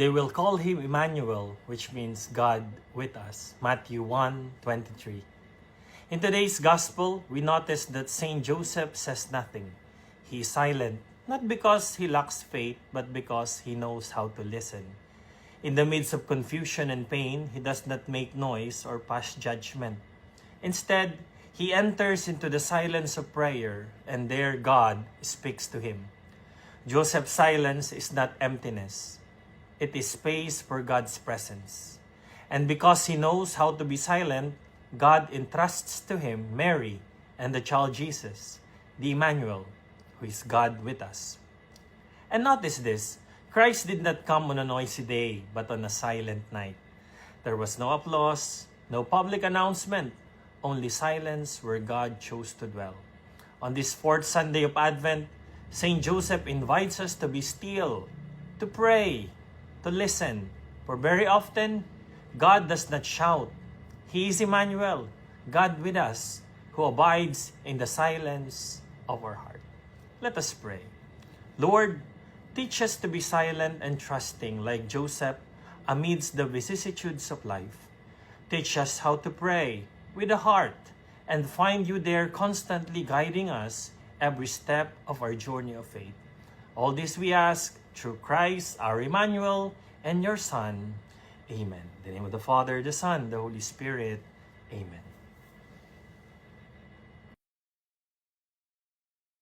They will call him Emmanuel, which means God with us. Matthew 1:23. In today's gospel, we notice that Saint Joseph says nothing. He is silent, not because he lacks faith, but because he knows how to listen. In the midst of confusion and pain, he does not make noise or pass judgment. Instead, he enters into the silence of prayer, and there God speaks to him. Joseph's silence is not emptiness. It is space for God's presence. And because he knows how to be silent, God entrusts to him Mary and the child Jesus, the Emmanuel, who is God with us. And notice this, Christ did not come on a noisy day, but on a silent night. There was no applause, no public announcement, only silence where God chose to dwell. On this fourth Sunday of Advent, Saint Joseph invites us to be still, to pray, to listen. For very often, God does not shout. He is Emmanuel, God with us, who abides in the silence of our heart. Let us pray. Lord, teach us to be silent and trusting like Joseph amidst the vicissitudes of life. Teach us how to pray with the heart and find you there constantly guiding us every step of our journey of faith. All this we ask through Christ, our Emmanuel, and your Son. Amen. In the name of the Father, the Son, the Holy Spirit. Amen.